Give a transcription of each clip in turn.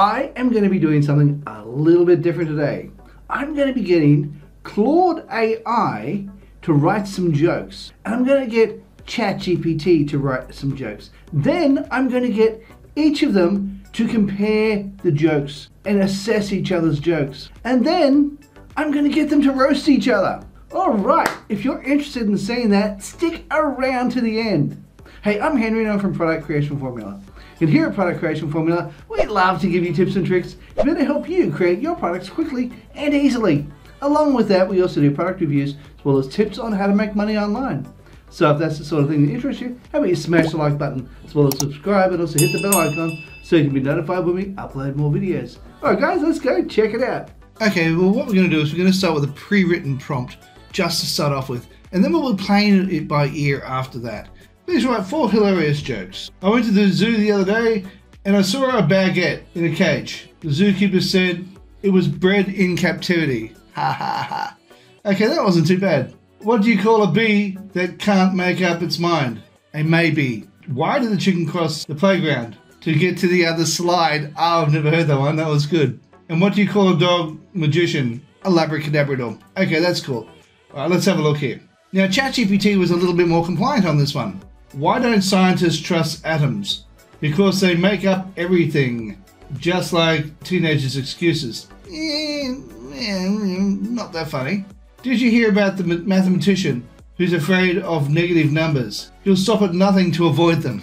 I am going to be doing something a little bit different today. I'm going to be getting Claude AI to write some jokes. And I'm going to get ChatGPT to write some jokes. Then I'm going to get each of them to compare the jokes and assess each other's jokes. And then I'm going to get them to roast each other. All right, if you're interested in seeing that, stick around to the end. Hey, I'm Henry and I'm from Product Creation Formula. And here at Product Creation Formula, we love to give you tips and tricks to better help you create your products quickly and easily. Along with that, we also do product reviews as well as tips on how to make money online. So if that's the sort of thing that interests you, how about you smash the like button as well as subscribe and also hit the bell icon so you can be notified when we upload more videos. All right guys, let's go check it out. Okay, well what we're going to do is we're going to start with a pre-written prompt just to start off with, and then we'll be playing it by ear after that. Please write 4 hilarious jokes. I went to the zoo the other day and I saw a baguette in a cage. The zookeeper said it was bred in captivity. Ha ha ha. Okay, that wasn't too bad. What do you call a bee that can't make up its mind? A maybe. Why did the chicken cross the playground? To get to the other slide. Oh, I've never heard that one. That was good. And what do you call a dog magician? A labracadabrador. Okay, that's cool. All right, let's have a look here. Now, ChatGPT was a little bit more compliant on this one. Why don't scientists trust atoms? Because they make up everything, just like teenagers' excuses. Not that funny. Did you hear about the mathematician who's afraid of negative numbers? He'll stop at nothing to avoid them.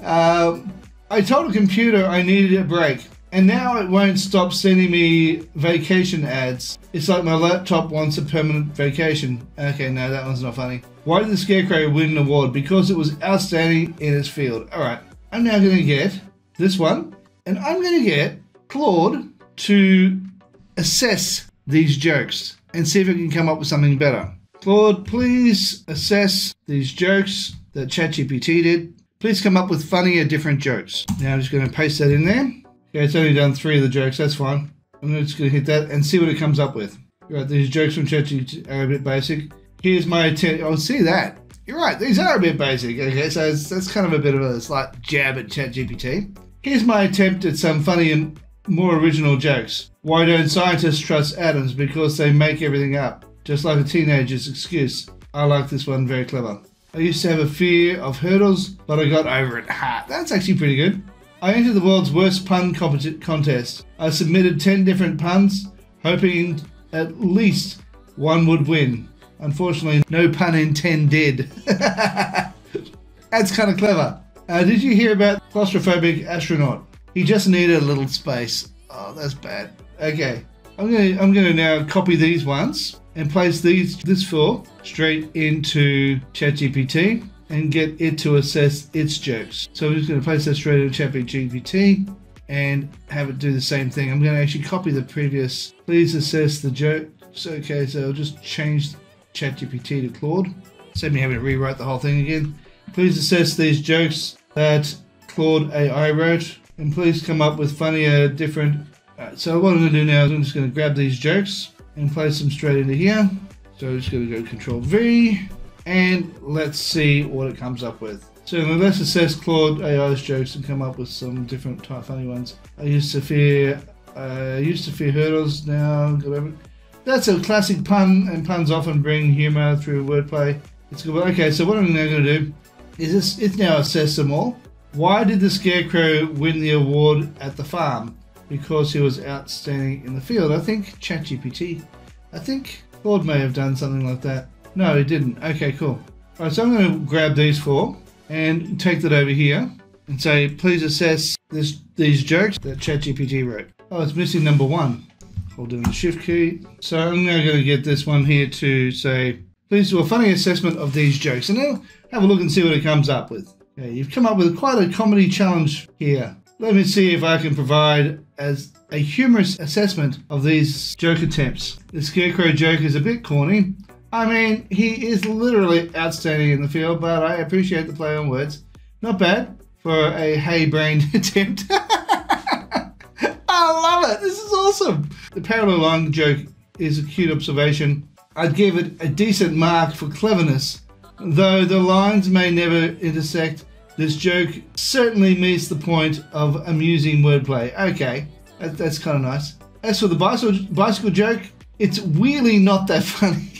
I told a computer I needed a break, and now it won't stop sending me vacation ads. It's like my laptop wants a permanent vacation. Okay, no, that one's not funny. Why did the Scarecrow win an award? Because it was outstanding in its field. Alright, I'm now going to get this one, and I'm going to get Claude to assess these jokes and see if it can come up with something better. Claude, please assess these jokes that ChatGPT did. Please come up with funnier, different jokes. Now I'm just going to paste that in there. Okay, it's only done 3 of the jokes, that's fine. I'm just going to hit that and see what it comes up with. Right, these jokes from ChatGPT are a bit basic. Here's my attempt. Oh, see that? You're right, these are a bit basic. Okay, so that's kind of a bit of a slight jab at ChatGPT. Here's my attempt at some funny and more original jokes. Why don't scientists trust atoms? Because they make everything up. Just like a teenager's excuse. I like this one, very clever. I used to have a fear of hurdles, but I got over it. Ha, that's actually pretty good. I entered the world's worst pun contest. I submitted 10 different puns, hoping at least one would win. Unfortunately, no pun intended. That's kind of clever. Did you hear about claustrophobic astronaut? He just needed a little space. Oh, that's bad. Okay, I'm gonna now copy these ones and place this 4 straight into ChatGPT and get it to assess its jokes. So I'm just going to place that straight into ChatGPT and have it do the same thing. I'm going to actually copy the previous. Please assess the jokes. Okay, so I'll just change ChatGPT to Claude. Save me having to rewrite the whole thing again. Please assess these jokes that Claude AI wrote, and please come up with funnier, different. So what I'm going to do now is I'm just going to grab these jokes and place them straight into here. So I'm just going to go Control V. And let's see what it comes up with. So let's assess Claude AI's jokes and come up with some different type funny ones. I used to fear hurdles. Now, that's a classic pun, and puns often bring humor through wordplay. It's good. Okay, so what I'm now going to do is it's now assessed them all. Why did the Scarecrow win the award at the farm? Because he was outstanding in the field. I think ChatGPT. I think Claude may have done something like that. No, it didn't. Okay, cool. Alright, so I'm going to grab these 4 and take that over here and say, please assess these jokes that ChatGPT wrote. Oh, it's missing number 1. Hold down the Shift key. So I'm now going to get this one here to say, please do a funny assessment of these jokes. And now have a look and see what it comes up with. Okay, you've come up with quite a comedy challenge here. Let me see if I can provide as a humorous assessment of these joke attempts. The Scarecrow joke is a bit corny. I mean, he is literally outstanding in the field, but I appreciate the play on words. Not bad for a hay-brained attempt. I love it. This is awesome. The parallel line joke is a cute observation. I'd give it a decent mark for cleverness, though the lines may never intersect This joke certainly meets the point of amusing wordplay. Okay, that's kind of nice. As for the bicycle joke, it's really not that funny.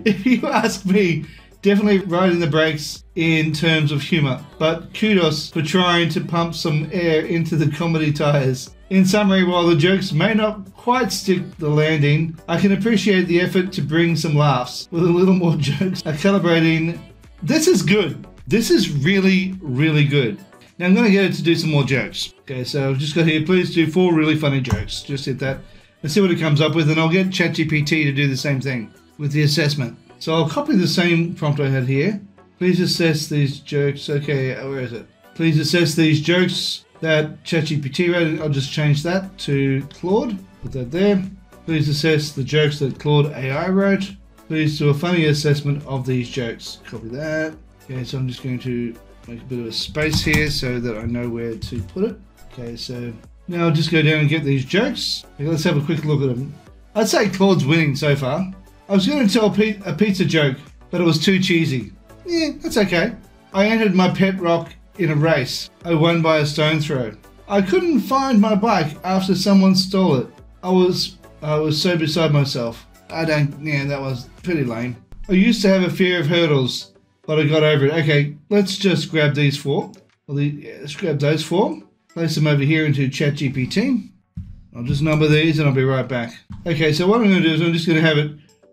If you ask me, definitely riding the brakes in terms of humor, but kudos for trying to pump some air into the comedy tires. In summary, while the jokes may not quite stick the landing, I can appreciate the effort to bring some laughs with a little more jokes. Calibrating. This is good. This is really, really good. Now I'm going to get it to do some more jokes. Okay, so I've just got here, please do 4 really funny jokes. Just hit that. Let's see what it comes up with, and I'll get ChatGPT to do the same thing with the assessment. So I'll copy the same prompt I had here. Please assess these jokes. Okay, where is it? Please assess these jokes that ChatGPT wrote. I'll just change that to Claude. Put that there. Please assess the jokes that Claude AI wrote. Please do a funny assessment of these jokes. Copy that. Okay, so I'm just going to make a bit of a space here so that I know where to put it. Okay, so now I'll just go down and get these jokes. Okay, let's have a quick look at them. I'd say Claude's winning so far. I was going to tell a pizza joke, but it was too cheesy. Yeah, that's okay. I entered my pet rock in a race. I won by a stone throw. I couldn't find my bike after someone stole it. I was so beside myself. That was pretty lame. I used to have a fear of hurdles, but I got over it. Okay, let's just grab these 4. Let's grab those 4. Place them over here into ChatGPT. I'll just number these and I'll be right back. Okay, so what I'm going to do is I'm just going to have it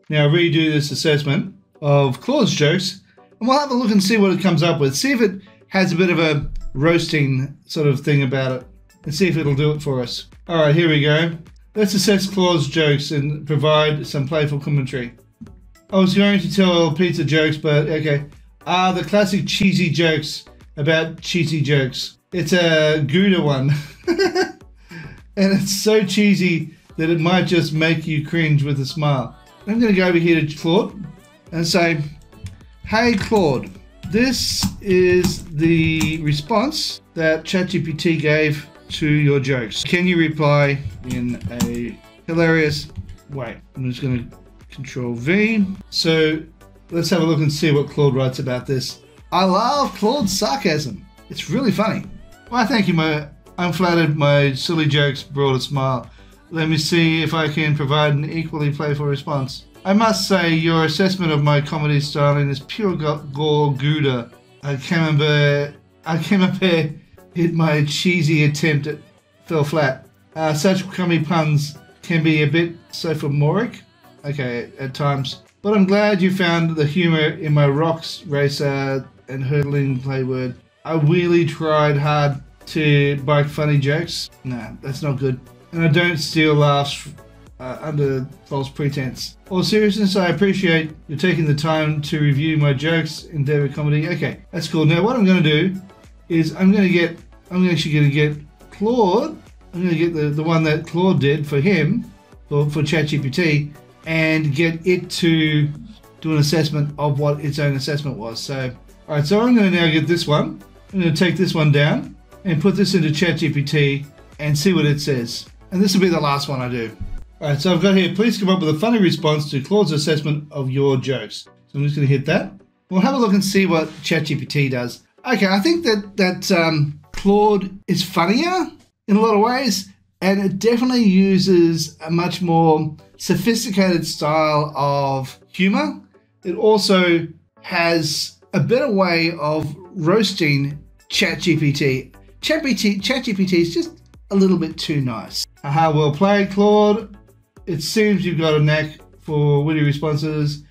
now redo this assessment of Claude's jokes, and we'll have a look and see what it comes up with. See if it has a bit of a roasting sort of thing about it, and see if it'll do it for us. All right, here we go. Let's assess Claude's jokes and provide some playful commentary. I was going to tell pizza jokes, but okay. The classic cheesy jokes about cheesy jokes. It's a Gouda one. And it's so cheesy that it might just make you cringe with a smile. I'm going to go over here to Claude and say, hey Claude, this is the response that ChatGPT gave to your jokes. Can you reply in a hilarious way? I'm just going to Control V. So let's have a look and see what Claude writes about this. I love Claude's sarcasm. It's really funny. Why, thank you, I'm flattered my silly jokes brought a smile. Let me see if I can provide an equally playful response. I must say your assessment of my comedy styling is pure gore Gouda. 𝗕𝗵𝗵 hit my cheesy attempt at fell flat. Such crummy puns can be a bit sophomoric, okay, at times. But I'm glad you found the humor in my rocks racer and hurdling play word. I really tried hard to bike funny jokes. Nah, that's not good. And I don't steal laughs under false pretense. All seriousness, I appreciate you taking the time to review my jokes in 𝗕𝗵𝗵𝗃. Okay, that's cool. Now what I'm going to do is I'm actually going to get Claude. I'm going to get the one that Claude did for him, for ChatGPT, and get it to do an assessment of what its own assessment was. So, all right, so I'm going to now get this one. I'm going to take this one down and put this into ChatGPT and see what it says. And this will be the last one I do. All right, so I've got here, please come up with a funny response to Claude's assessment of your jokes. So I'm just going to hit that. We'll have a look and see what ChatGPT does. Okay, I think that Claude is funnier in a lot of ways, and it definitely uses a much more sophisticated style of humor. It also has a better way of roasting ChatGPT. ChatGPT is just a little bit too nice. Aha, well played, Claude. It seems you've got a knack for witty responses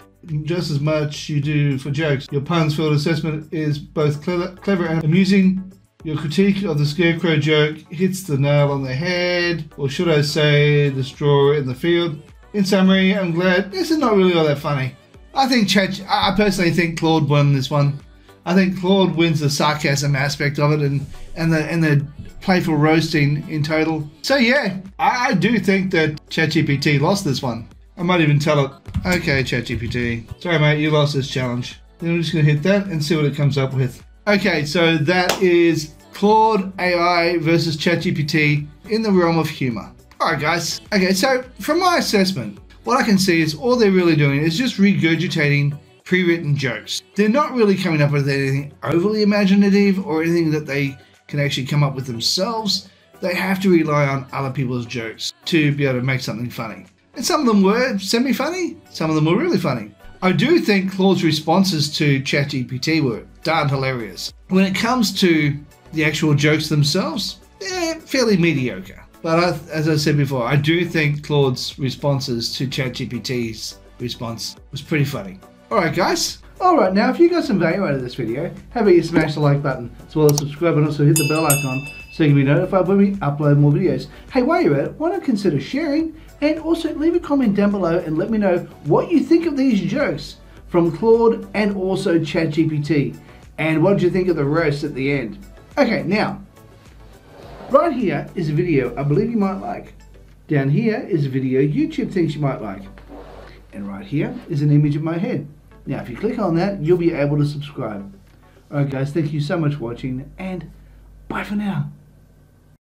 just as much you do for jokes. Your puns-filled assessment is both clever and amusing. Your critique of the scarecrow joke hits the nail on the head, or should I say the straw in the field. In summary, I'm glad this is not really all that funny. I personally think Claude won this one. I think Claude wins the sarcasm aspect of it and the playful roasting in total. So yeah, I do think that ChatGPT lost this one. I might even tell it, okay ChatGPT, sorry mate, you lost this challenge. Then I'm just going to hit that and see what it comes up with. Okay, so that is Claude AI versus ChatGPT in the realm of humor. Alright guys, okay, so from my assessment, what I can see is all they're really doing is just regurgitating pre-written jokes. They're not really coming up with anything overly imaginative or anything that they can actually come up with themselves. They have to rely on other people's jokes to be able to make something funny. And some of them were semi-funny, some of them were really funny. I do think Claude's responses to ChatGPT were darn hilarious. When it comes to the actual jokes themselves, they're fairly mediocre. But as I said before, I do think Claude's responses to ChatGPT's response was pretty funny. Alright guys. Alright, now if you got some value out of this video, how about you smash the like button, as well as subscribe and also hit the bell icon so you can be notified when we upload more videos. Hey, while you're at it, why not consider sharing, and also leave a comment down below and let me know what you think of these jokes from Claude and also ChatGPT. And what did you think of the roast at the end? Okay, now, right here is a video I believe you might like. Down here is a video YouTube thinks you might like. And right here is an image of my head. Now, if you click on that, you'll be able to subscribe. Alright guys, thank you so much for watching, and bye for now.